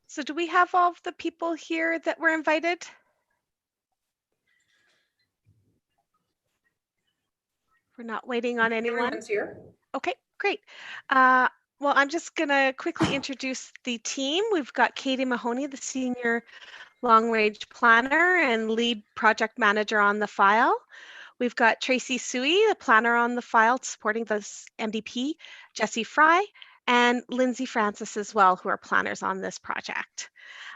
So do we have all of the people here that were invited? We're not waiting on anyone. Everyone's here. Okay, great. Well, I'm just going to quickly introduce the team. We've got Katie Mahoney, the Senior Long-Range Planner and Lead Project Manager on the file. We've got Tracy Sui, the planner on the file supporting the MDP, Jesse Fry, and Lindsay Francis as well, who are planners on this project.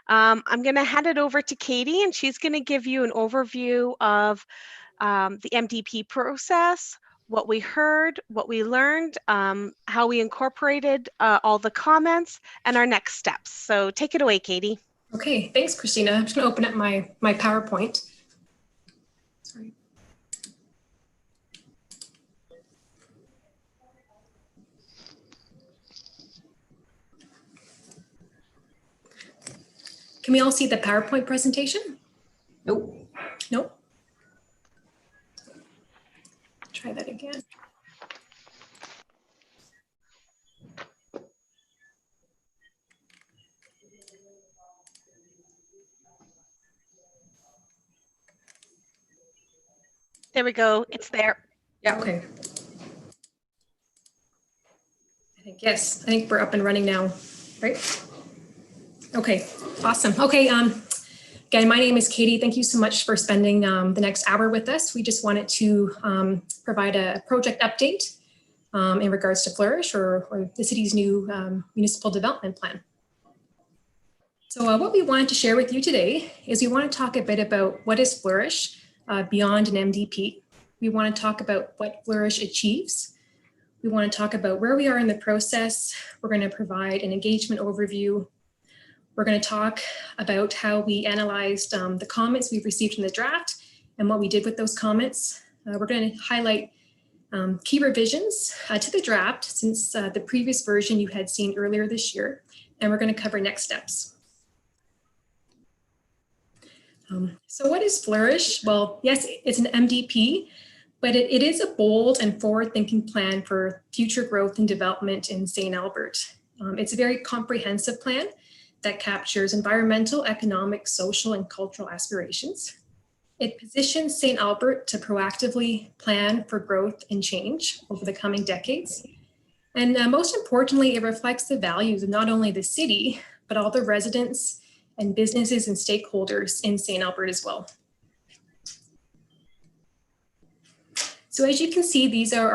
I'm going to hand it over to Katie, and she's going to give you an overview of the MDP process, what we heard, what we learned, how we incorporated all the comments, and our next steps. So take it away, Katie. Okay, thanks, Christina. I'm just going to open up my PowerPoint. Sorry. Can we all see the PowerPoint presentation? Nope. Nope. Try that again. There we go. It's there. Yeah, okay. Yes, I think we're up and running now, right? Okay, awesome. Okay, again, my name is Katie. Thank you so much for spending the next hour with us. We just wanted to provide a project update in regards to Flourish or the city's new municipal development plan. So what we wanted to share with you today is we want to talk a bit about what is Flourish beyond an MDP. We want to talk about what Flourish achieves. We want to talk about where we are in the process. We're going to provide an engagement overview. We're going to talk about how we analyzed the comments we've received in the draft and what we did with those comments. We're going to highlight key revisions to the draft since the previous version you had seen earlier this year, and we're going to cover next steps. So what is Flourish? Well, yes, it's an MDP, but it is a bold and forward-thinking plan for future growth and development in St. Albert. It's a very comprehensive plan that captures environmental, economic, social, and cultural aspirations. It positions St. Albert to proactively plan for growth and change over the coming decades. And most importantly, it reflects the values of not only the city, but all the residents and businesses and stakeholders in St. Albert as well. So as you can see, these are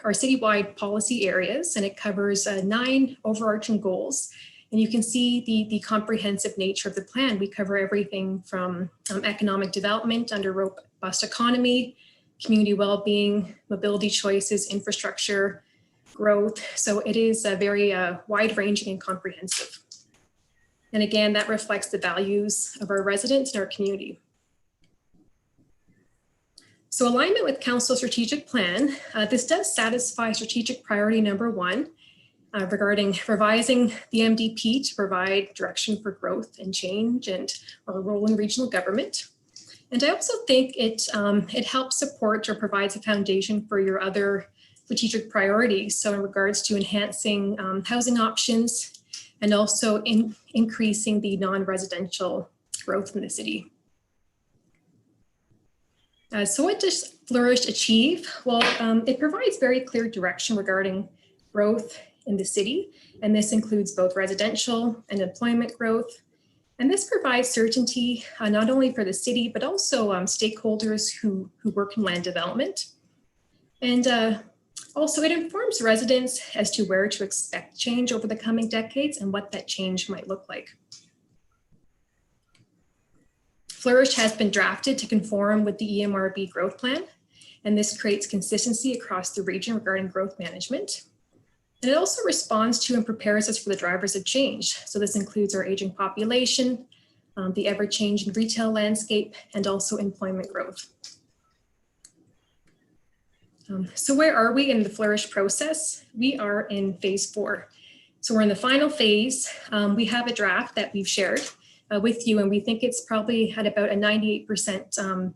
our citywide policy areas, and it covers 9 overarching goals. And you can see the comprehensive nature of the plan. We cover everything from economic development under robust economy, community well-being, mobility choices, infrastructure, growth. So it is very wide-ranging and comprehensive. And again, that reflects the values of our residents and our community. So alignment with Council strategic plan, this does satisfy strategic priority number 1 regarding revising the MDP to provide direction for growth and change and our role in regional government. And I also think it helps support or provides a foundation for your other strategic priorities. So in regards to enhancing housing options and also increasing the non-residential growth in the city. So what does Flourish achieve? Well, it provides very clear direction regarding growth in the city, and this includes both residential and employment growth. And this provides certainty not only for the city, but also stakeholders who work in land development. And also it informs residents as to where to expect change over the coming decades and what that change might look like. Flourish has been drafted to conform with the EMRB growth plan, and this creates consistency across the region regarding growth management. And it also responds to and prepares us for the drivers of change. So this includes our aging population, the ever-changing retail landscape, and also employment growth. So where are we in the Flourish process? We are in phase 4. So we're in the final phase. We have a draft that we've shared with you, and we think it's probably at about a 98%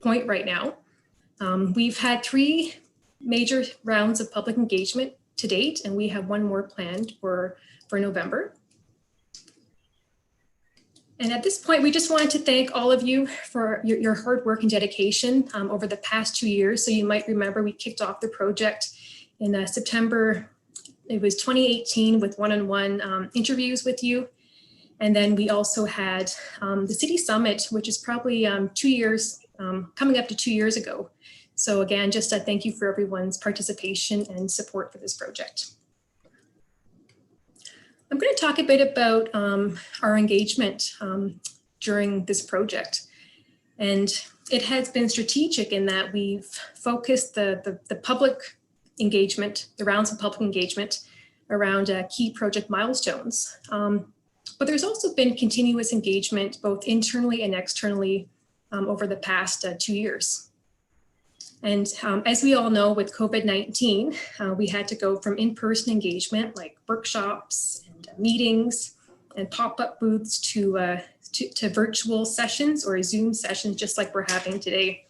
point right now. We've had 3 major rounds of public engagement to date, and we have 1 more planned for November. And at this point, we just wanted to thank all of you for your hard work and dedication over the past 2 years. So you might remember we kicked off the project in September. It was 2018 with one-on-one interviews with you. And then we also had the City Summit, which is probably 2 years, coming up to 2 years ago. So again, just a thank you for everyone's participation and support for this project. I'm going to talk a bit about our engagement during this project. And it has been strategic in that we've focused the public engagement, the rounds of public engagement around key project milestones. But there's also been continuous engagement both internally and externally over the past 2 years. And as we all know, with COVID-19, we had to go from in-person engagement like workshops and meetings and pop-up booths to virtual sessions or Zoom sessions, just like we're having today.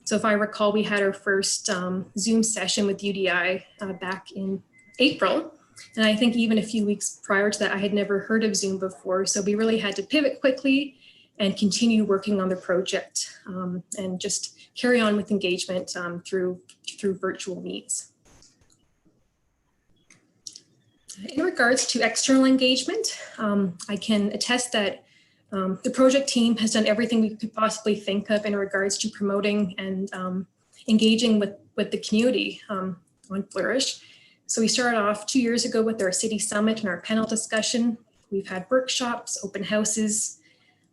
So if I recall, we had our first Zoom session with UDI back in April. And I think even a few weeks prior to that, I had never heard of Zoom before. So we really had to pivot quickly and continue working on the project and just carry on with engagement through virtual meets. In regards to external engagement, I can attest that the project team has done everything we could possibly think of in regards to promoting and engaging with the community on Flourish. So we started off 2 years ago with our City Summit and our panel discussion. We've had workshops, open houses.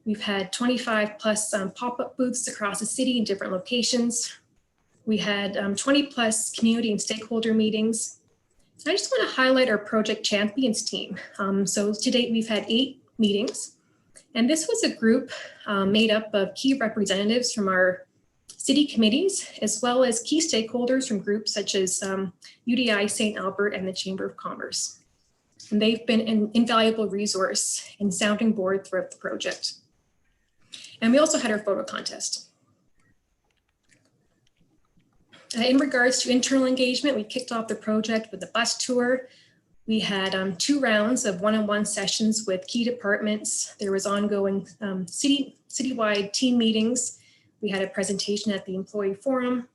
We've had 25 plus pop-up booths across the city in different locations. We had 20 plus community and stakeholder meetings. I just want to highlight our project champions team. So to date, we've had 8 meetings. And this was a group made up of key representatives from our city committees, as well as key stakeholders from groups such as UDI St. Albert and the Chamber of Commerce. And they've been an invaluable resource and sounding board throughout the project. And we also had our photo contest. In regards to internal engagement, we kicked off the project with a bus tour. We had 2 rounds of one-on-one sessions with key departments. There was ongoing citywide team meetings. We had a presentation at the employee forum.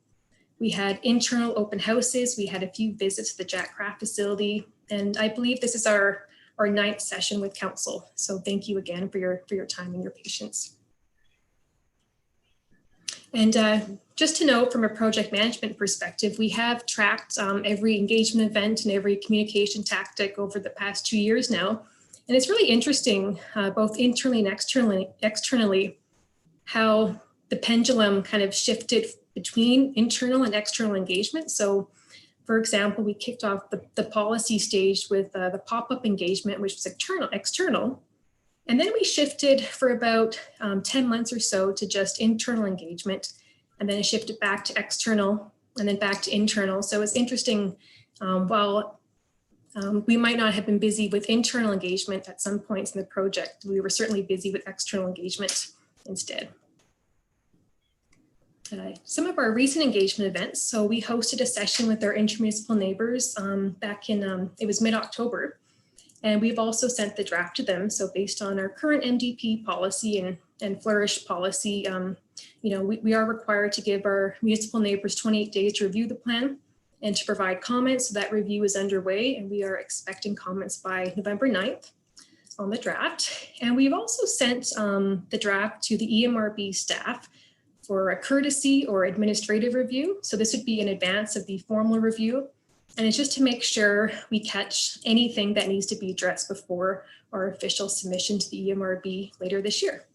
We had internal open houses. We had a few visits to the Jack Craft facility. And I believe this is our 9th session with council. So thank you again for your time and your patience. And just to note, from a project management perspective, we have tracked every engagement event and every communication tactic over the past 2 years now. And it's really interesting, both internally and externally, how the pendulum kind of shifted between internal and external engagement. So, for example, we kicked off the policy stage with the pop-up engagement, which was external. And then we shifted for about 10 months or so to just internal engagement. And then it shifted back to external and then back to internal. So it's interesting, while we might not have been busy with internal engagement at some points in the project, we were certainly busy with external engagement instead. Some of our recent engagement events. So we hosted a session with our intermunicipal neighbors back in, it was mid-October. And we've also sent the draft to them. So based on our current MDP policy and Flourish policy, we are required to give our municipal neighbors 28 days to review the plan and to provide comments. So that review is underway and we are expecting comments by November 9th on the draft. And we've also sent the draft to the EMRB staff for a courtesy or administrative review. So this would be in advance of the formal review. And it's just to make sure we catch anything that needs to be addressed before our official submission to the EMRB later this year.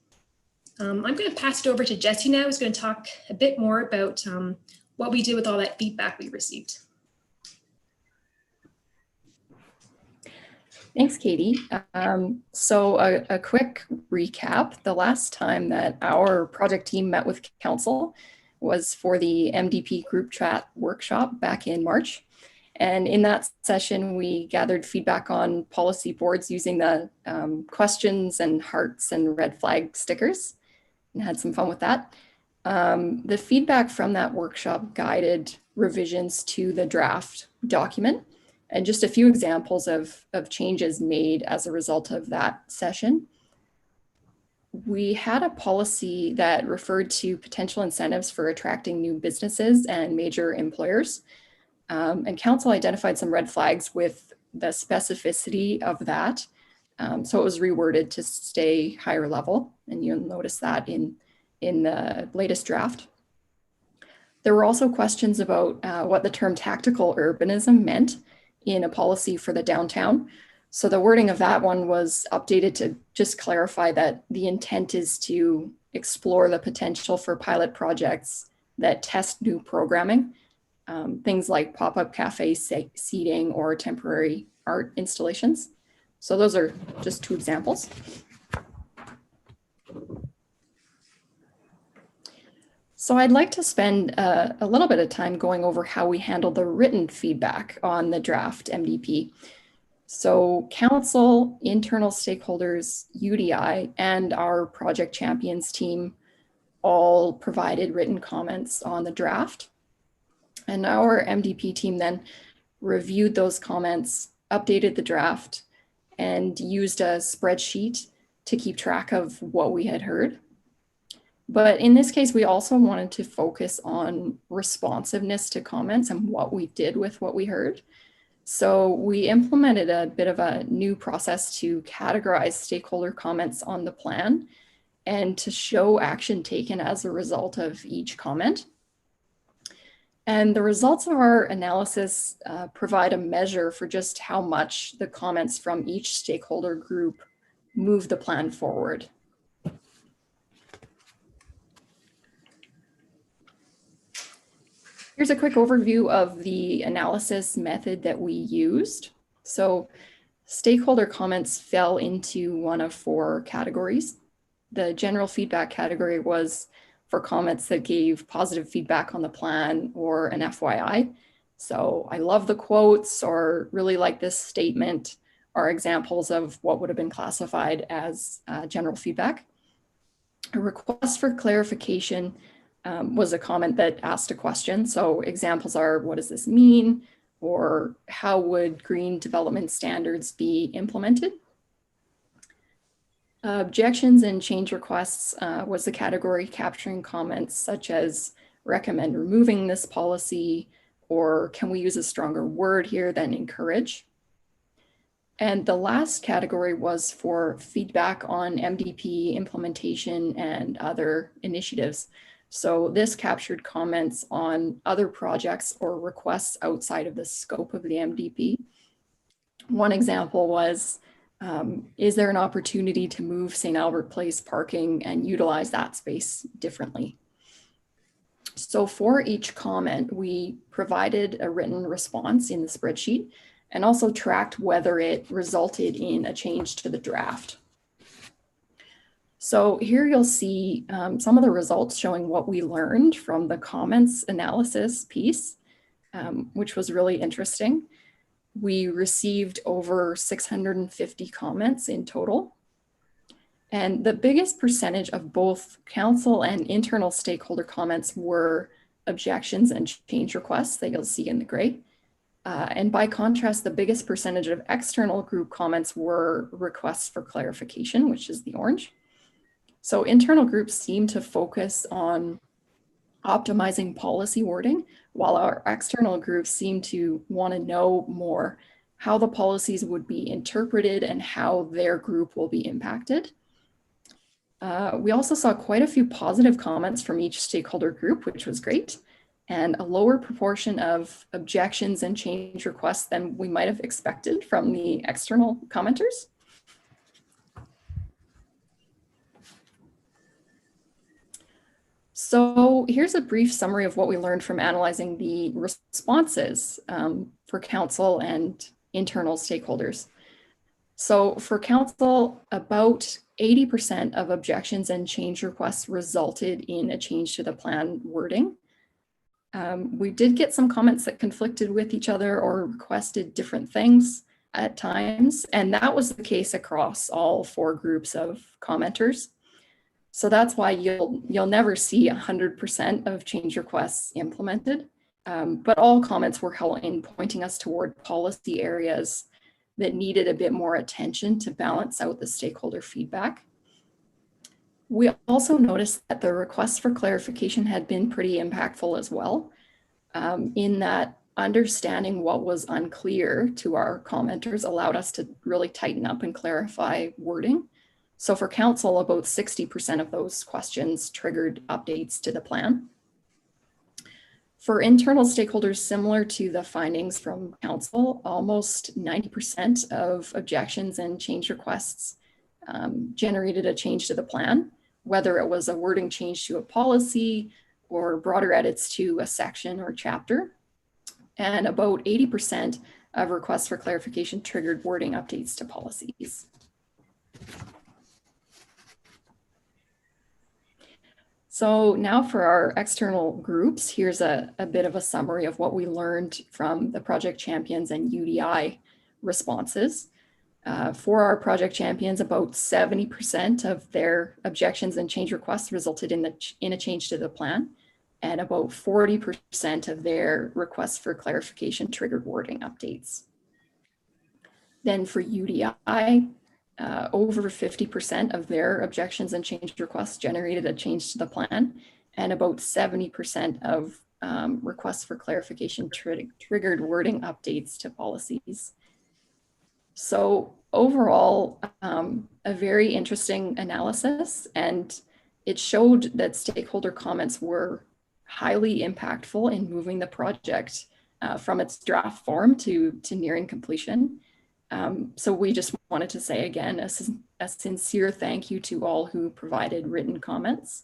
I'm going to pass it over to Jessie now, who's going to talk a bit more about what we did with all that feedback we received. Thanks, Katie. So a quick recap. The last time that our project team met with council was for the MDP group chat workshop back in March. And in that session, we gathered feedback on policy boards using the questions and hearts and red flag stickers and had some fun with that. The feedback from that workshop guided revisions to the draft document and just a few examples of changes made as a result of that session. we had a policy that referred to potential incentives for attracting new businesses and major employers. And council identified some red flags with the specificity of that. So it was reworded to stay higher level, and you'll notice that in the latest draft. There were also questions about what the term tactical urbanism meant in a policy for the downtown. So the wording of that one was updated to just clarify that the intent is to explore the potential for pilot projects that test new programming, things like pop-up cafe seating or temporary art installations. So those are just two examples. So I'd like to spend a little bit of time going over how we handle the written feedback on the draft MDP. So council, internal stakeholders, UDI, and our project champions team all provided written comments on the draft. And our MDP team then reviewed those comments, updated the draft, and used a spreadsheet to keep track of what we had heard. But in this case, we also wanted to focus on responsiveness to comments and what we did with what we heard. So we implemented a bit of a new process to categorize stakeholder comments on the plan and to show action taken as a result of each comment. And the results of our analysis provide a measure for just how much the comments from each stakeholder group move the plan forward. Here's a quick overview of the analysis method that we used. So stakeholder comments fell into one of four categories. The general feedback category was for comments that gave positive feedback on the plan or an FYI. So I love the quotes or really like this statement are examples of what would have been classified as general feedback. A request for clarification was a comment that asked a question. So examples are, what does this mean? Or how would green development standards be implemented? Objections and change requests was the category capturing comments such as recommend removing this policy, or can we use a stronger word here than encourage? And the last category was for feedback on MDP implementation and other initiatives. So this captured comments on other projects or requests outside of the scope of the MDP. One example was, is there an opportunity to move St. Albert Place parking and utilize that space differently? So for each comment, we provided a written response in the spreadsheet and also tracked whether it resulted in a change to the draft. So here you'll see some of the results showing what we learned from the comments analysis piece, which was really interesting. We received over 650 comments in total. And the biggest percentage of both council and internal stakeholder comments were objections and change requests that you'll see in the gray. And by contrast, the biggest percentage of external group comments were requests for clarification, which is the orange. So internal groups seem to focus on optimizing policy wording, while our external groups seem to want to know more how the policies would be interpreted and how their group will be impacted. We also saw quite a few positive comments from each stakeholder group, which was great, and a lower proportion of objections and change requests than we might have expected from the external commenters. So here's a brief summary of what we learned from analyzing the responses for council and internal stakeholders. So for council, about 80% of objections and change requests resulted in a change to the plan wording. We did get some comments that conflicted with each other or requested different things at times, and that was the case across all four groups of commenters. So that's why you'll never see 100% of change requests implemented, but all comments were held in pointing us toward policy areas that needed a bit more attention to balance out the stakeholder feedback. We also noticed that the requests for clarification had been pretty impactful as well, in that understanding what was unclear to our commenters allowed us to really tighten up and clarify wording. So for council, about 60% of those questions triggered updates to the plan. For internal stakeholders, similar to the findings from council, almost 90% of objections and change requests generated a change to the plan, whether it was a wording change to a policy or broader edits to a section or chapter. And about 80% of requests for clarification triggered wording updates to policies. So now for our external groups, here's a bit of a summary of what we learned from the project champions and UDI responses. For our project champions, about 70% of their objections and change requests resulted in a change to the plan, and about 40% of their requests for clarification triggered wording updates. Then for UDI, over 50% of their objections and change requests generated a change to the plan, and about 70% of requests for clarification triggered wording updates to policies. So overall, a very interesting analysis, and it showed that stakeholder comments were highly impactful in moving the project from its draft form to nearing completion. So we just wanted to say again, a sincere thank you to all who provided written comments.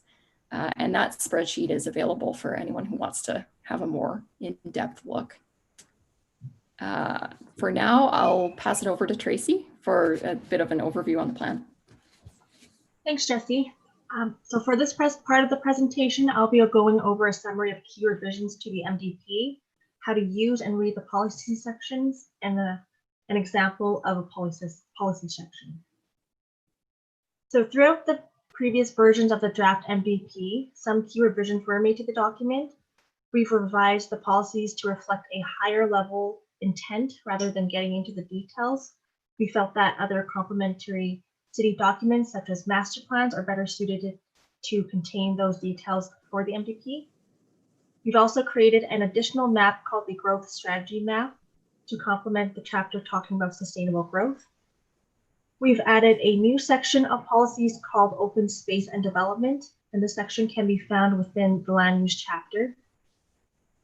And that spreadsheet is available for anyone who wants to have a more in-depth look. For now, I'll pass it over to Tracy for a bit of an overview on the plan. Thanks, Jessie. So for this part of the presentation, I'll be going over a summary of key revisions to the MDP, how to use and read the policy sections, and an example of a policy section. So throughout the previous versions of the draft MDP, some key revisions were made to the document. We've revised the policies to reflect a higher level intent rather than getting into the details. We felt that other complementary city documents, such as master plans, are better suited to contain those details for the MDP. We've also created an additional map called the Growth Strategy Map to complement the chapter talking about sustainable growth. We've added a new section of policies called Open Space and Development, and this section can be found within the Land Use chapter.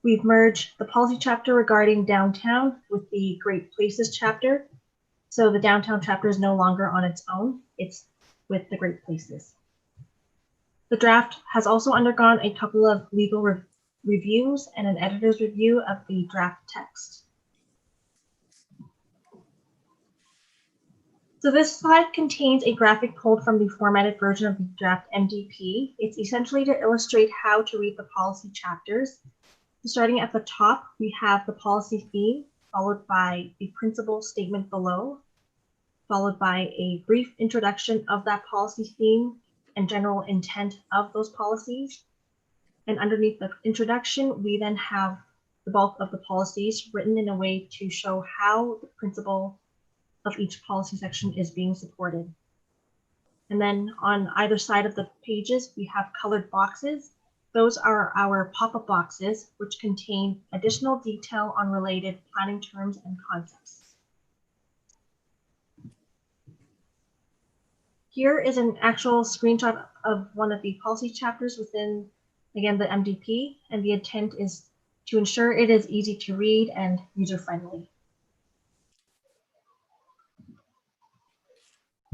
We've merged the policy chapter regarding downtown with the Great Places chapter. So the downtown chapter is no longer on its own, it's with the Great Places. The draft has also undergone a couple of legal reviews and an editor's review of the draft text. So this slide contains a graphic pulled from the formatted version of the draft MDP. It's essentially to illustrate how to read the policy chapters. So starting at the top, we have the policy theme, followed by the principal statement below, followed by a brief introduction of that policy theme and general intent of those policies. And underneath the introduction, we then have the bulk of the policies written in a way to show how the principle of each policy section is being supported. And then on either side of the pages, we have colored boxes. Those are our pop-up boxes, which contain additional detail on related planning terms and concepts. Here is an actual screenshot of one of the policy chapters within, again, the MDP, and the intent is to ensure it is easy to read and user-friendly.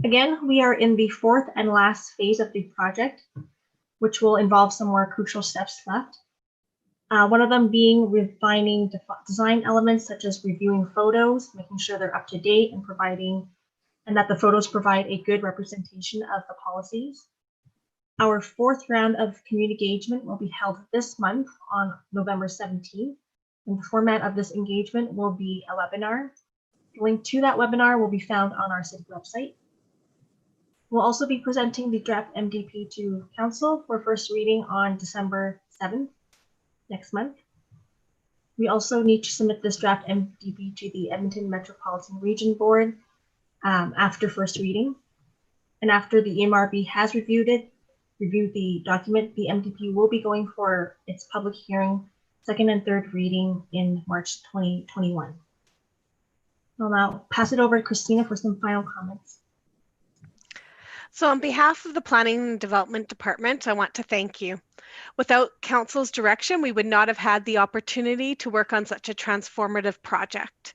Again, we are in the fourth and last phase of the project, which will involve some more crucial steps left. One of them being refining design elements such as reviewing photos, making sure they're up to date and that the photos provide a good representation of the policies. Our fourth round of community engagement will be held this month on November 17th. And the format of this engagement will be a webinar. The link to that webinar will be found on our city website. We'll also be presenting the draft MDP to Council for first reading on December 7th, next month. We also need to submit this draft MDP to the Edmonton Metropolitan Region Board after first reading. And after the EMRB has reviewed it, reviewed the document, the MDP will be going for its public hearing, second and third reading in March 2021. I'll now pass it over to Christina for some final comments. So on behalf of the Planning and Development Department, I want to thank you. Without Council's direction, we would not have had the opportunity to work on such a transformative project.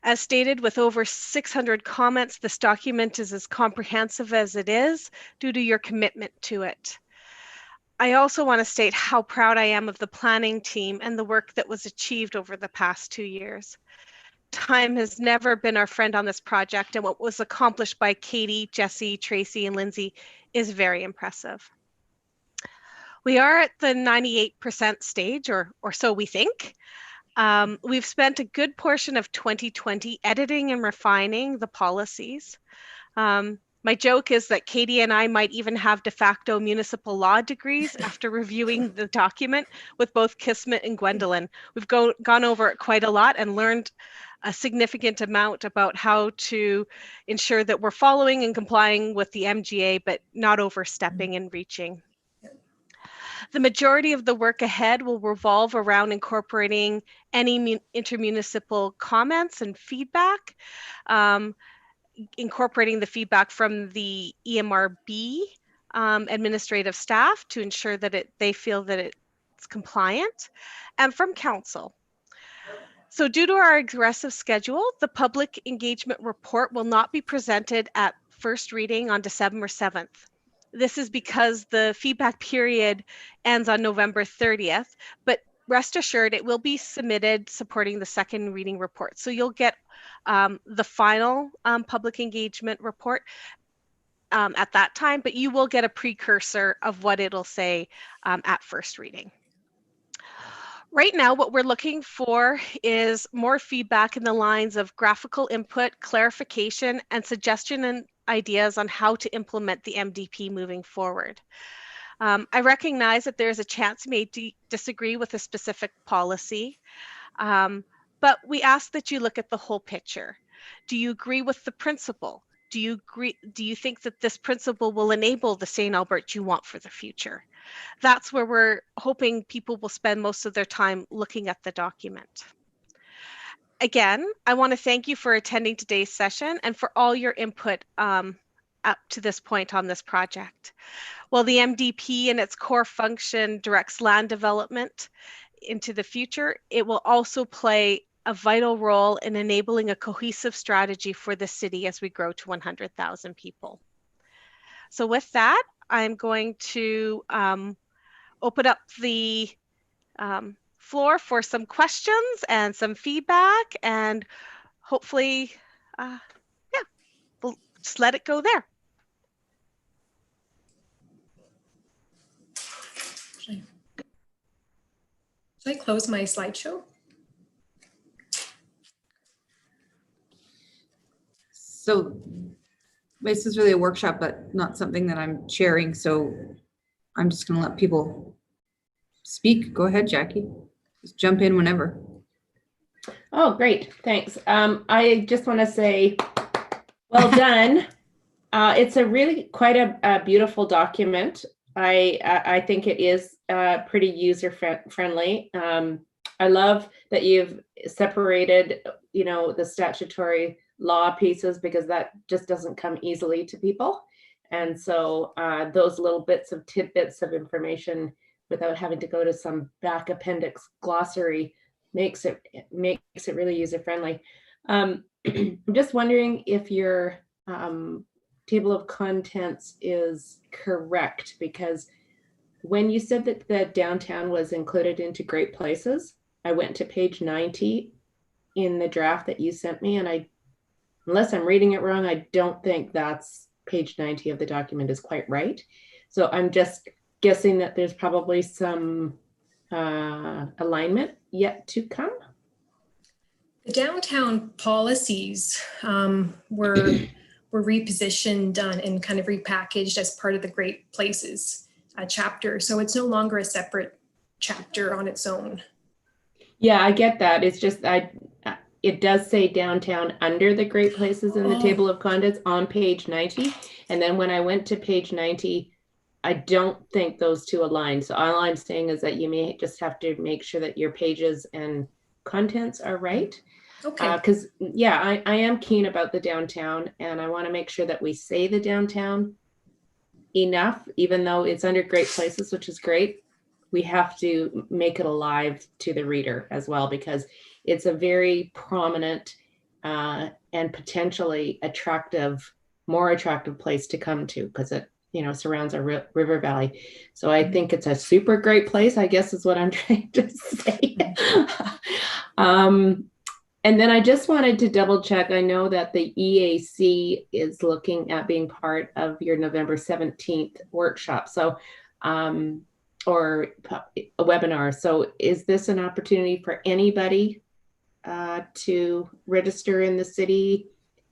As stated, with over 600 comments, this document is as comprehensive as it is due to your commitment to it. I also want to state how proud I am of the planning team and the work that was achieved over the past 2 years. Time has never been our friend on this project, and what was accomplished by Katie, Jesse, Tracy, and Lindsay is very impressive. We are at the 98% stage, or so we think. We've spent a good portion of 2020 editing and refining the policies. My joke is that Katie and I might even have de facto municipal law degrees after reviewing the document with both Kismet and Gwendolyn. We've gone over it quite a lot and learned a significant amount about how to ensure that we're following and complying with the MGA, but not overstepping and reaching. The majority of the work ahead will revolve around incorporating any intermunicipal comments and feedback, incorporating the feedback from the EMRB administrative staff to ensure that they feel that it's compliant, and from council. So due to our aggressive schedule, the public engagement report will not be presented at first reading on December 7th. This is because the feedback period ends on November 30th, but rest assured it will be submitted supporting the second reading report. So you'll get the final public engagement report at that time, but you will get a precursor of what it'll say at first reading. Right now, what we're looking for is more feedback in the lines of graphical input, clarification, and suggestion and ideas on how to implement the MDP moving forward. I recognize that there's a chance you may disagree with a specific policy, but we ask that you look at the whole picture. Do you agree with the principle? Do you think that this principle will enable the St. Albert you want for the future? That's where we're hoping people will spend most of their time looking at the document. Again, I want to thank you for attending today's session and for all your input up to this point on this project. While the MDP and its core function directs land development into the future, it will also play a vital role in enabling a cohesive strategy for the city as we grow to 100,000 people. So with that, I'm going to open up the floor for some questions and some feedback, and hopefully, yeah, we'll just let it go there. Should I close my slideshow? So this is really a workshop, but not something that I'm chairing. So I'm just going to let people speak. Go ahead, Jackie. Just jump in whenever. Oh, great. Thanks. I just want to say, well done. It's a really quite a beautiful document. I think it is pretty user friendly. I love that you've separated, the statutory law pieces, because that just doesn't come easily to people. And so those little tidbits of information without having to go to some back appendix glossary makes it really user friendly. I'm just wondering if your table of contents is correct, because when you said that the downtown was included into Great Places, I went to page 90 in the draft that you sent me, and unless I'm reading it wrong, I don't think that's page 90 of the document is quite right. So I'm just guessing that there's probably some alignment yet to come. The downtown policies were repositioned and kind of repackaged as part of the Great Places chapter. So it's no longer a separate chapter on its own. Yeah, I get that. It's just it does say downtown under the Great Places in the table of contents on page 90. And then when I went to page 90, I don't think those two align. So all I'm saying is that you may just have to make sure that your pages and contents are right. Okay. Because yeah, I am keen about the downtown, and I want to make sure that we say the downtown enough, even though it's under Great Places, which is great. We have to make it alive to the reader as well, because it's a very prominent and potentially attractive, more attractive place to come to, because it, you know, surrounds a river valley. So I think it's a super great place, I guess is what I'm trying to say. And then I just wanted to double check. I know that the EAC is looking at being part of your November 17th workshop. So, or a webinar. So is this an opportunity for anybody to register in the city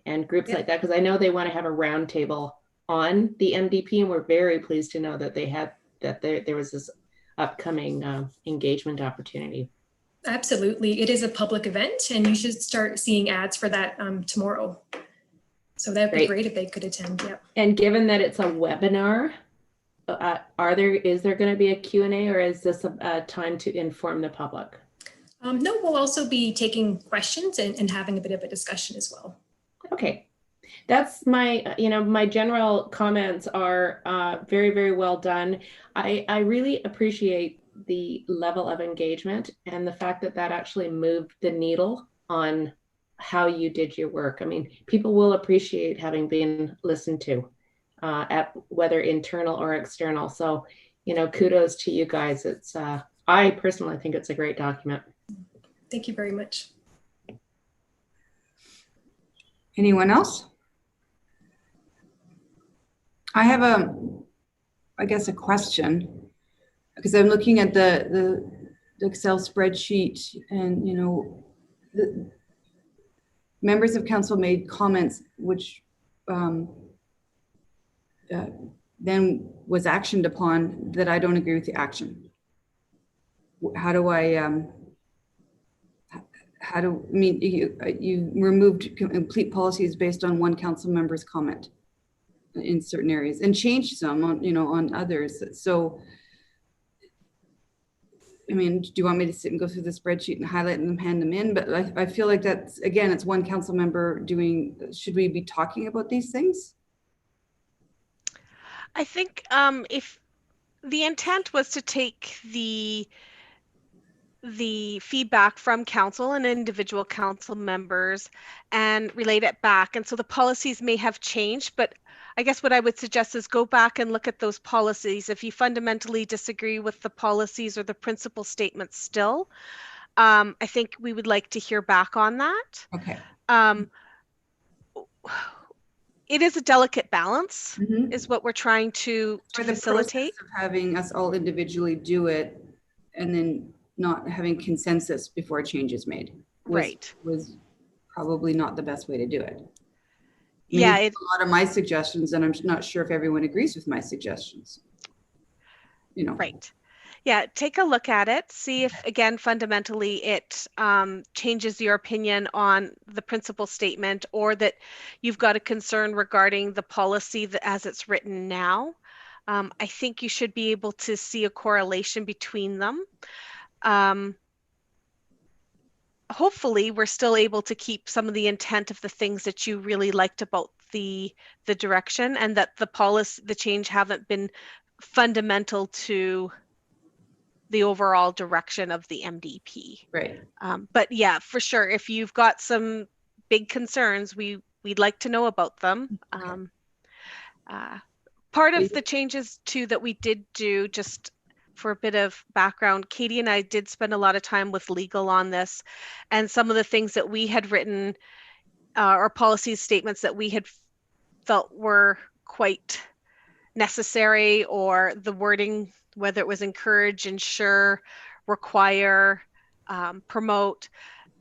and groups like that? Because I know they want to have a roundtable on the MDP, and we're very pleased to know that they had, that there was this upcoming engagement opportunity. Absolutely. It is a public event, and you should start seeing ads for that tomorrow. So that'd be great if they could attend. Yep. And given that it's a webinar, is there going to be a Q&A, or is this a time to inform the public? No, we'll also be taking questions and having a bit of a discussion as well. Okay. That's my, my general comments are very, very well done. I really appreciate the level of engagement and the fact that that actually moved the needle on how you did your work. I mean, people will appreciate having been listened to, at whether internal or external. So, kudos to you guys. It's, I personally think it's a great document. Thank you very much. Anyone else? I have I guess a question, because I'm looking at the Excel spreadsheet, and the members of council made comments which then was actioned upon that I don't agree with the action. How do I you removed complete policies based on one council member's comment in certain areas and changed some on others. So, I mean, do you want me to sit and go through the spreadsheet and highlight them, hand them in? But I feel like that's, again, it's one council member doing, should we be talking about these things? I think if the intent was to take the feedback from council and individual council members and relate it back. And so the policies may have changed, but I guess what I would suggest is go back and look at those policies. If you fundamentally disagree with the policies or the principal statements still, I think we would like to hear back on that. Okay. It is a delicate balance, is what we're trying to facilitate. Of having us all individually do it and then not having consensus before a change is made was probably not the best way to do it. Yeah, it's a lot of my suggestions, and I'm not sure if everyone agrees with my suggestions. Right. Yeah, take a look at it. See if, again, fundamentally it changes your opinion on the principal statement, or that you've got a concern regarding the policy that as it's written now. I think you should be able to see a correlation between them. Hopefully we're still able to keep some of the intent of the things that you really liked about the direction, and that the change haven't been fundamental to the overall direction of the MDP. Right. But yeah, for sure, if you've got some big concerns, we'd like to know about them. Part of the changes too that we did do, just for a bit of background, Katie and I did spend a lot of time with legal on this, and some of the things that we had written or policy statements that we had felt were quite necessary, or the wording, whether it was encourage, ensure, require, promote,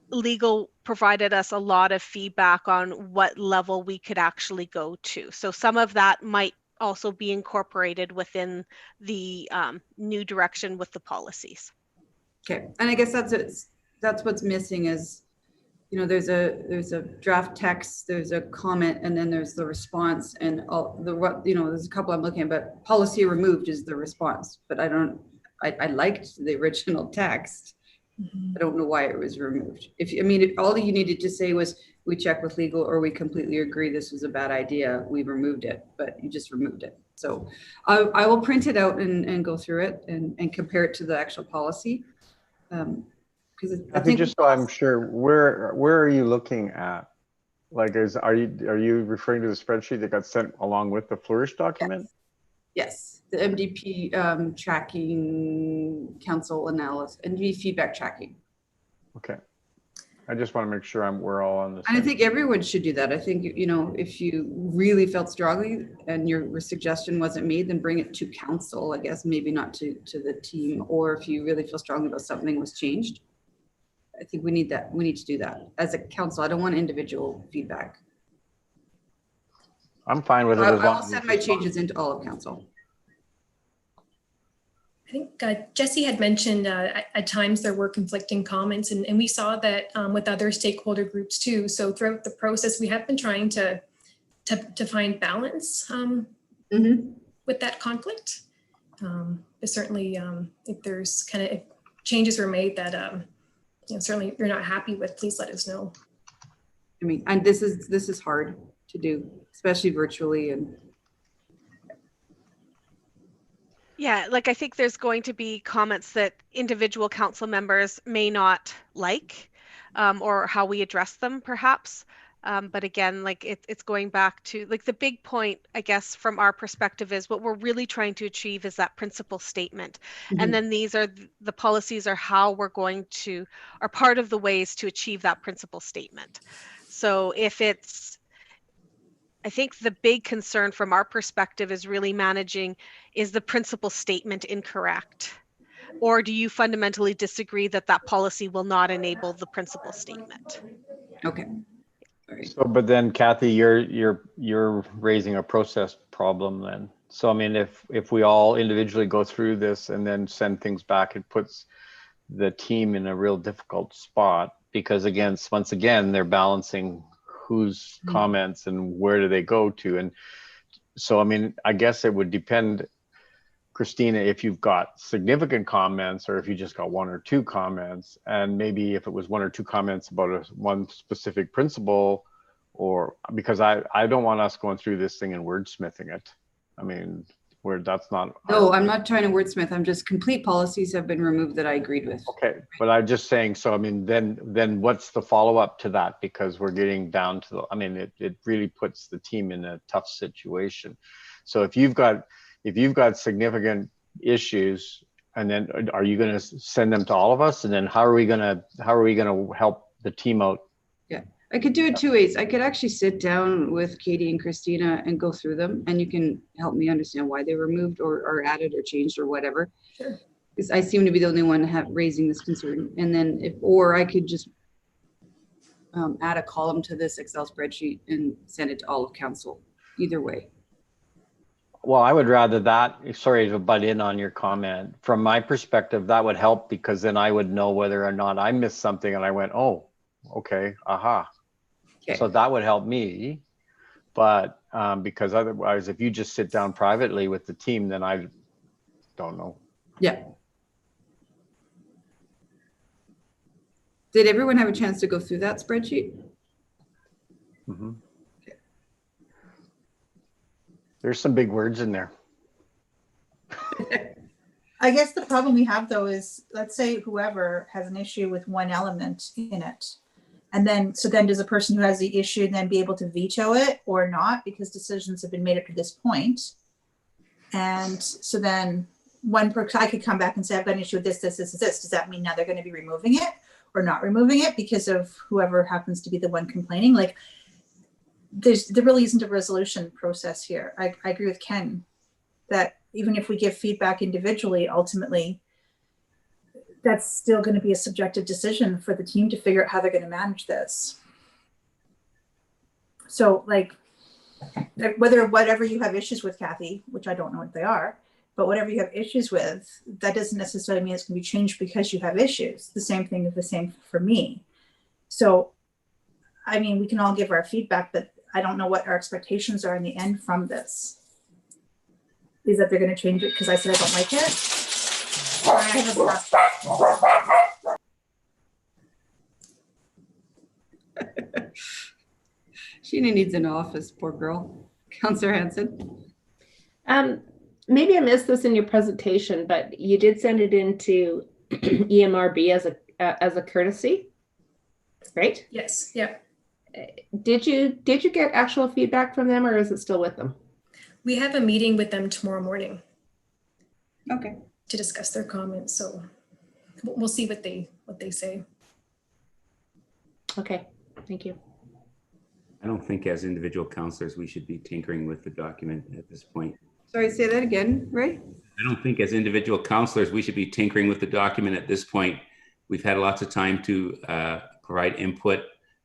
legal provided us a lot of feedback on what level we could actually go to. So some of that might also be incorporated within the new direction with the policies. Okay, and I guess that's what's missing is you know, there's a draft text, there's a comment, and then there's the response, and all the, you know, there's a couple I'm looking at, but policy removed is the response. But I liked the original text. I don't know why it was removed. I mean, all you needed to say was, we check with legal, or we completely agree this was a bad idea, we removed it, but you just removed it. So I will print it out and go through it and compare it to the actual policy. Because I think, just so I'm sure, where are you looking at? Like, are you referring to the spreadsheet that got sent along with the Flourish document? Yes, the MDP tracking council analysis, MDP feedback tracking. Okay. I just want to make sure we're all on the And I same. think everyone should do that. I think, you know, if you really felt strongly and your suggestion wasn't made, then bring it to council, I guess, maybe not to the team. Or if you really feel strongly about something was changed, I think we need that. We need to do that as a council. I don't want individual feedback. I'm fine with it. I will send my changes into all of council. I think Jesse had mentioned at times there were conflicting comments, and we saw that with other stakeholder groups too. So throughout the process, we have been trying to find balance with that conflict. But certainly, if there's kind of changes were made that you know, certainly you're not happy with, please let us know. I mean, and this is hard to do, especially virtually. And Yeah, like I think there's going to be comments that individual council members may not like, or how we address them perhaps. But again, like it's going back to like the big point, I guess, from our perspective is what we're really trying to achieve is that principle statement. And then these are the policies are how we're going to, are part of the ways to achieve that principle statement. So if it's, I think the big concern from our perspective is really managing, is the principle statement incorrect? Or do you fundamentally disagree that that policy will not enable the principle statement? okay. All right. So, but then Kathy, you're raising a process problem then. So, I mean, if we all individually go through this and then send things back, it puts the team in a real difficult spot because once again, they're balancing whose comments and where do they go to. And so, I mean, I guess it would depend, Christina, if you've got significant comments or if you just got one or two comments, and maybe if it was one or two comments about one specific principle, or because I don't want us going through this thing and wordsmithing it. I mean, where that's not. No, I'm not trying to wordsmith. I'm just complete policies have been removed that I agreed with. Okay, but I'm just saying, so I mean, then what's the follow-up to that? Because we're getting down to the, I mean, it really puts the team in a tough situation. So if you've got significant issues, and then are you going to send them to all of us? And then how are we going to help the team out? Yeah, I could do it two ways. I could actually sit down with Katie and Christina and go through them, and you can help me understand why they were moved or added or changed or whatever. Sure. Because I seem to be the only one raising this concern. And then or I could just add a column to this Excel spreadsheet and send it to all of council. Either way. Well, I would rather that, sorry to butt in on your comment. From my perspective, that would help because then I would know whether or not I missed something and I went, oh, okay, aha. Okay. So that would help me. But because otherwise, if you just sit down privately with the team, then I don't know. Yeah. Did everyone have a chance to go through that spreadsheet? Mm-hmm. There's some big words in there. I guess the problem we have though is, let's say whoever has an issue with one element in it. And then, so then does the person who has the issue then be able to veto it or not? Because decisions have been made up to this point. And so then I could come back and say, I've got an issue with this. Does that mean now they're going to be removing it or not removing it because of whoever happens to be the one complaining? Like, there really isn't a resolution process here. I agree with Ken that even if we give feedback individually, ultimately, that's still going to be a subjective decision for the team to figure out how they're going to manage this. So like, whatever you have issues with, Kathy, which I don't know what they are, but whatever you have issues with, that doesn't necessarily mean it's going to be changed because you have issues. The same thing is the same for me. So I mean, we can all give our feedback, but I don't know what our expectations are in the end from this. Is that they're going to change it because I said I don't like it? Or I have a Sheena needs an office, poor girl. Councillor Hanson. Maybe I missed this in your presentation, but you did send it into EMRB as a courtesy, right? Yes, yeah. Did you get actual feedback from them, or is it still with them? We have a meeting with them tomorrow morning Okay. to discuss their comments. So we'll see what they say. Okay, thank you. I don't think as individual counselors, we should be tinkering with the document at this point. Sorry, say that again, Ray? I don't think as individual counselors, we should be tinkering with the document at this point. We've had lots of time to provide input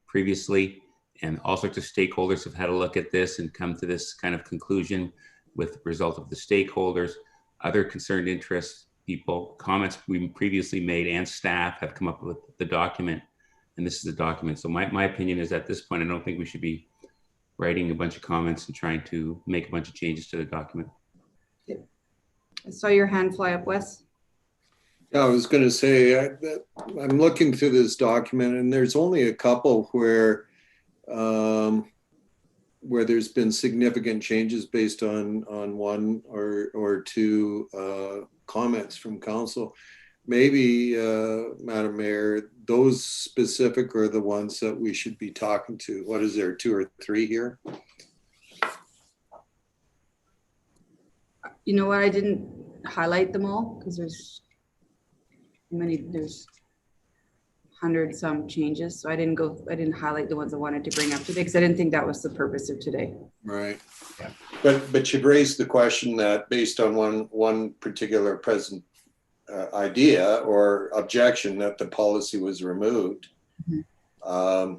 previously, and all sorts of stakeholders have had a look at this and come to this kind of conclusion with the result of the stakeholders, other concerned interest people, comments we previously made, and staff have come up with the document. And this is the document. So my opinion is at this point, I don't think we should be writing a bunch of comments and trying to make a bunch of changes to the document. I saw your hand fly up, Wes. Yeah, I was going to say, I'm looking through this document, and there's only a couple where there's been significant changes based on one or two comments from council. Maybe, Madam Mayor, those specific are the ones that we should be talking to. What is there, 2 or 3 here? You know what? I didn't highlight them all because there's 100-some changes. So I didn't highlight the ones I wanted to bring up today because I didn't think that was the purpose of today. Right. Yeah. But you've raised the question that based on one particular present idea or objection that the policy was removed. Mm-hmm.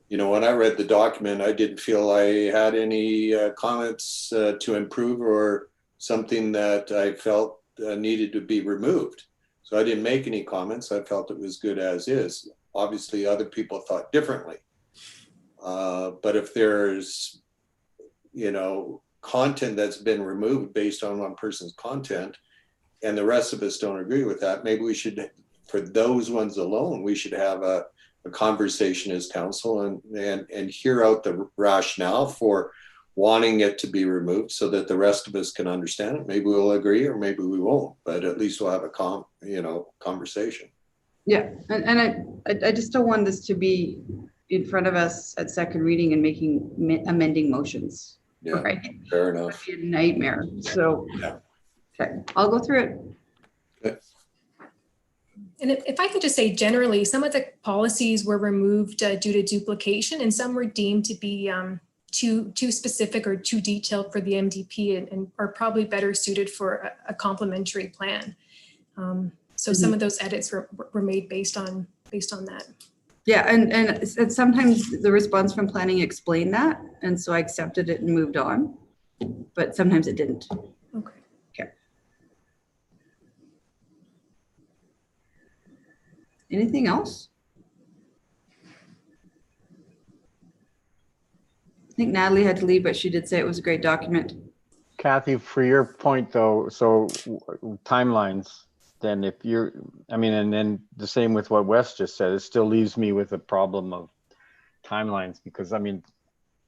You know, when I read the document, I didn't feel I had any comments to improve or something that I felt needed to be removed. So I didn't make any comments. I felt it was good as is. Obviously, other people thought differently. But if there's, you know, content that's been removed based on one person's content, and the rest of us don't agree with that, maybe we should, for those ones alone, we should have a conversation as council and hear out the rationale for wanting it to be removed so that the rest of us can understand it. Maybe we'll agree or maybe we won't, but at least we'll have a conversation. Yeah, and I just don't want this to be in front of us at second reading and amending motions. Yeah, right? Fair enough. It'd be a nightmare. So yeah. Okay, I'll go through it. Okay. And if I could just say generally, some of the policies were removed due to duplication, and some were deemed to be too specific or too detailed for the MDP and are probably better suited for a complementary plan. So some of those edits were made based on that. Yeah, and sometimes the response from planning explained that, and so I accepted it and moved on, but sometimes it didn't. Okay. Anything else? I think Natalie had to leave, but she did say it was a great document. Kathy, for your point though, so timelines, then if you're, I mean, and then the same with what Wes just said, it still leaves me with a problem of timelines because I mean,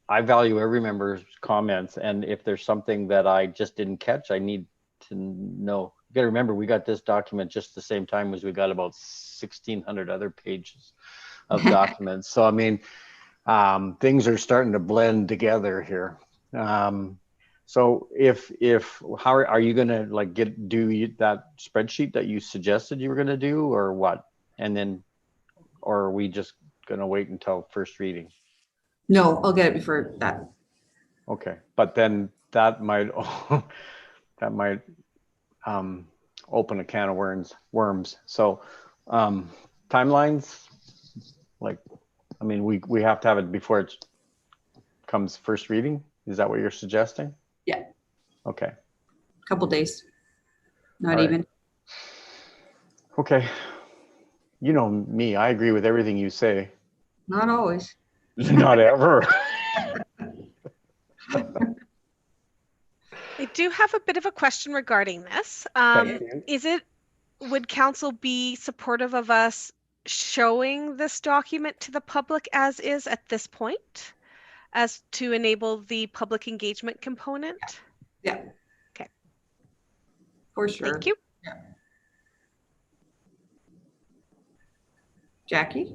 I value every member's comments, and if there's something that I just didn't catch, I need to know. You got to remember, we got this document just the same time as we got about 1,600 other pages of documents. So I mean, things are starting to blend together here. So how are you going to like do that spreadsheet that you suggested you were going to do, or what? And then, or are we just going to wait until first reading? No, I'll get it before that. Okay, but then that might open a can of worms. So timelines, like, I mean, we have to have it before it comes first reading. Is that what you're suggesting? Yeah. Okay. Couple days, not All even. right. Okay. You know me, I agree with everything you say. Not always. Not ever. I do have a bit of a question regarding this. Thank you. Would council be supportive of us showing this document to the public as is at this point, as to enable the public engagement component? Yeah. Okay. For sure. Thank you. Yeah. Jackie?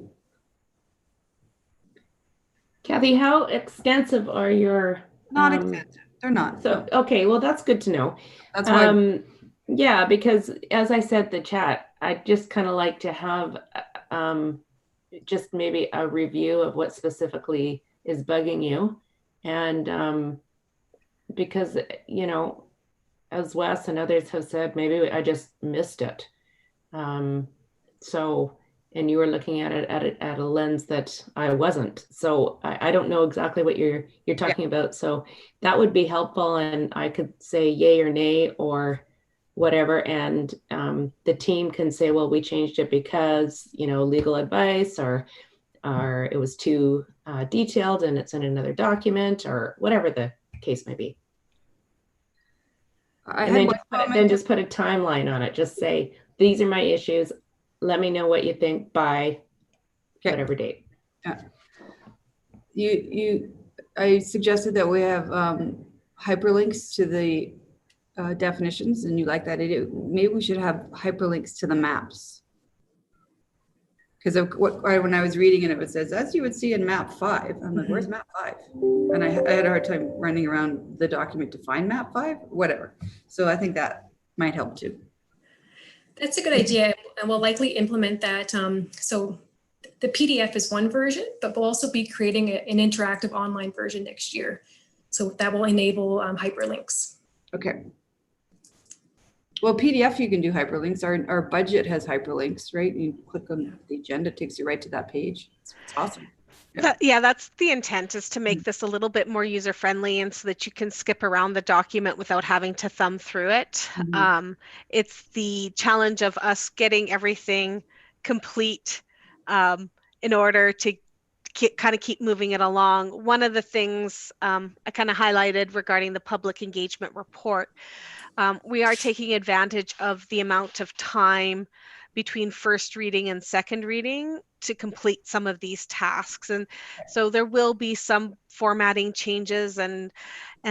Kathy, how extensive are your? Not extensive. They're not. So, okay, well, that's good to know. That's why. Yeah, because as I said, the chat, I'd just kind of like to have just maybe a review of what specifically is bugging you. And because, you know, as Wes and others have said, maybe I just missed it. So, and you were looking at it at a lens that I wasn't. So I don't know exactly what you're talking about. So that would be helpful, and I could say yay or nay or whatever, and the team can say, well, we changed it because, you know, legal advice, or it was too detailed and it's in another document, or whatever the case may be. And then just put a timeline on it. Just say, these are my issues. Let me know what you think by whatever date. Yeah. I suggested that we have hyperlinks to the definitions, and you like that idea. Maybe we should have hyperlinks to the maps. Because of when I was reading it says, as you would see in map 5. I'm like, where's map 5? And I had a hard time running around the document to find map 5, whatever. So I think that might help too. That's a good idea, and we'll likely implement that. So the PDF is one version, but we'll also be creating an interactive online version next year. So that will enable hyperlinks. Okay. Well, PDF, you can do hyperlinks. Our budget has hyperlinks, right? You click on the agenda, it takes you right to that page. It's awesome. Yeah, that's the intent, is to make this a little bit more user-friendly, and so that you can skip around the document without having to thumb through it. It's the challenge of us getting everything complete in order to kind of keep moving it along. One of the things I kind of highlighted regarding the public engagement report, we are taking advantage of the amount of time between first reading and second reading to complete some of these tasks. And so there will be some formatting changes and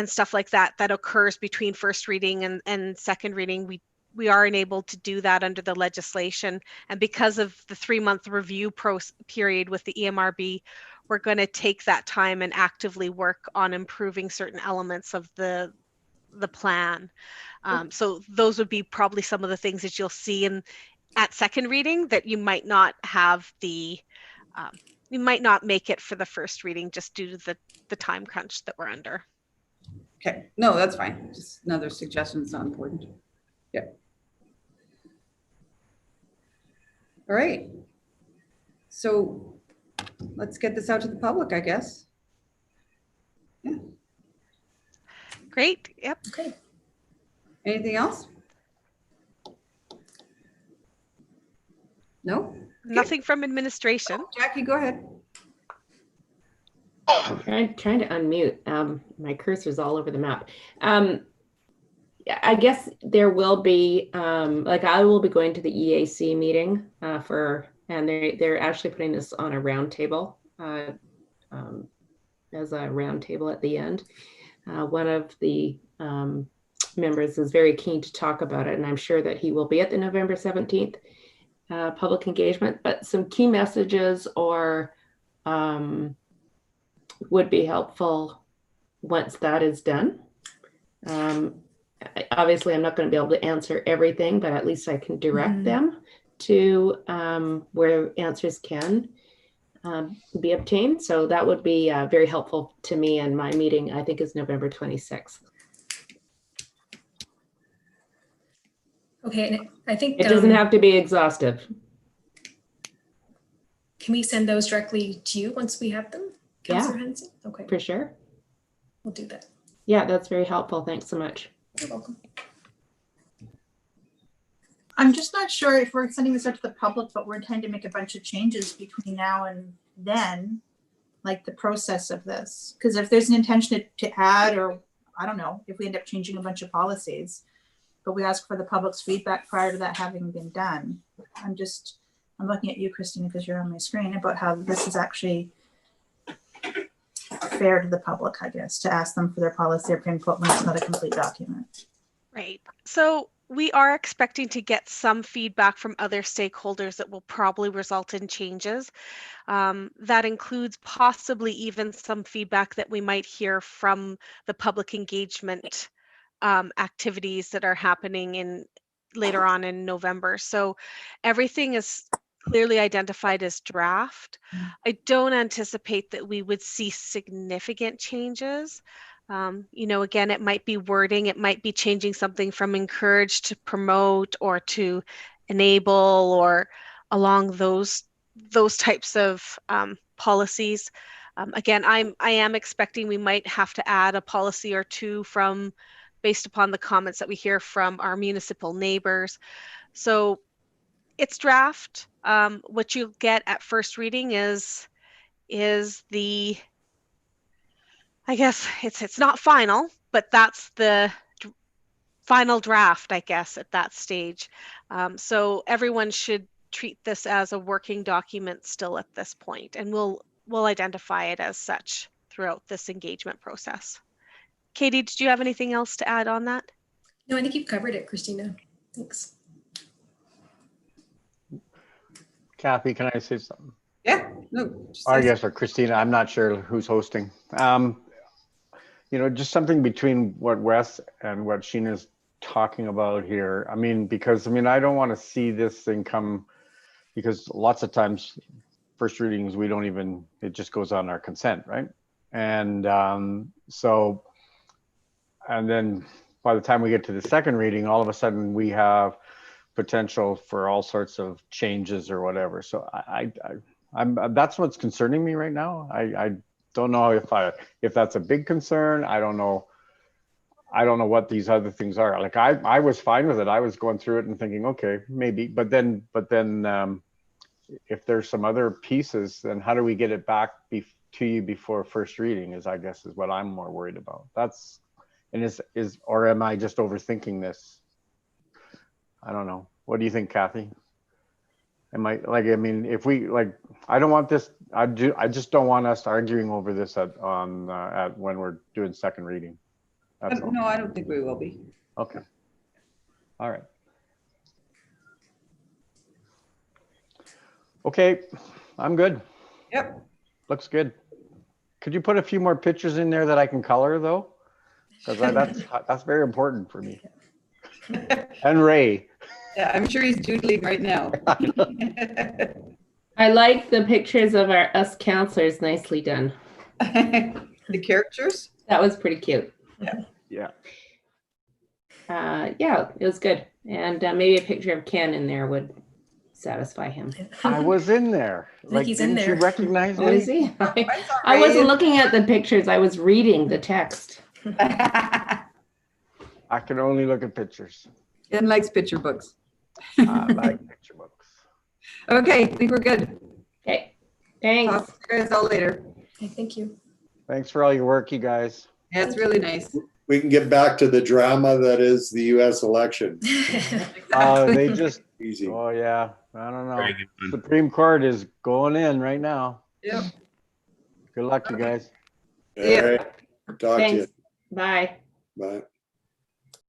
stuff like that occurs between first reading and second reading. We are enabled to do that under the legislation. And because of the 3-month review period with the EMRB, we're going to take that time and actively work on improving certain elements of the plan. So those would be probably some of the things that you'll see at second reading that you might not have you might not make it for the first reading just due to the time crunch that we're under. Okay, no, that's fine. Just another suggestion. It's not important. Yeah. All right. So let's get this out to the public, I guess. Yeah. Great. Yep. Okay. Anything else? No? Okay. Nothing from administration. Oh, Jackie, go ahead. I'm trying to unmute. My cursor's all over the map. I guess there will be, like, I will be going to the EAC meeting and they're actually putting this on a round table as a round table at the end. One of the members is very keen to talk about it, and I'm sure that he will be at the November 17th public engagement, but some key messages or would be helpful once that is done. Obviously, I'm not going to be able to answer everything, but at least I can direct them to where answers can be obtained. So that would be very helpful to me, and my meeting, I think, is November 26th. Okay, and I think it doesn't have to be exhaustive. Can we send those directly to you once we have them, Councillor Hansen? Okay, for sure. We'll do that. Yeah, that's very helpful. Thanks so much. You're welcome. I'm just not sure if we're sending this out to the public, but we're intending to make a bunch of changes between now and then. like the process of this. Because if there's an intention to add, or I don't know, if we end up changing a bunch of policies, but we ask for the public's feedback prior to that having been done. I'm looking at you, Christina, because you're on my screen, about how this is actually fair to the public, I guess, to ask them for their policy or input when it's not a complete document. Right. So we are expecting to get some feedback from other stakeholders that will probably result in changes. That includes possibly even some feedback that we might hear from the public engagement activities that are happening later on in November. So everything is clearly identified as draft. I don't anticipate that we would see significant changes. Again, it might be wording, it might be changing something from encourage to promote or to enable, or along those types of policies. Again, I am expecting we might have to add a policy or two based upon the comments that we hear from our municipal neighbors. So it's draft. What you'll get at first reading is the, I guess it's not final, but that's the final draft, I guess, at that stage. So everyone should treat this as a working document still at this point, and we'll identify it as such throughout this engagement process. Katie, did you have anything else to add on that? No, I think you've covered it, Christina. Thanks. Kathy, can I say something? Yeah, no. I guess, or Christina, I'm not sure who's hosting. Just something between what Wes and what Sheena's talking about here. Because I don't want to see this thing come, because lots of times first readings, it just goes on our consent, right? And and then by the time we get to the second reading, all of a sudden we have potential for all sorts of changes or whatever. So I'm that's what's concerning me right now. I don't know if that's a big concern. I don't know what these other things are. Like I was fine with it. I was going through it and thinking, okay, maybe, but then if there's some other pieces, then how do we get it back to you before first reading is what I'm more worried about. Or am I just overthinking this? I don't know. What do you think, Kathy? If we I don't want this. I just don't want us arguing over this when we're doing second reading. No, I don't think we will be. Okay. All right. Okay, I'm good. Yep. Looks good. Could you put a few more pictures in there that I can color though? Because that's very important for me. And Ray. Yeah, I'm sure he's doodling right now. I like the pictures of us counselors. Nicely done. The characters? That was pretty cute. Yeah. Yeah, it was good. And maybe a picture of Ken in there would satisfy him. I was in there. He's in there. Didn't you recognize me? Oh, is he? I wasn't looking at the pictures. I was reading the text. I can only look at pictures. Ken likes picture books. I like picture books. Okay, I think we're good. Okay, thanks. Talk to you guys all later. Okay, thank you. Thanks for all your work, you guys. Yeah, it's really nice. We can get back to the drama that is the US election. They just, Easy. oh yeah, I don't know. Very good one. Supreme Court is going in right now. Yep. Good luck, you guys. All right. Talk to you. Thanks. Bye. Bye.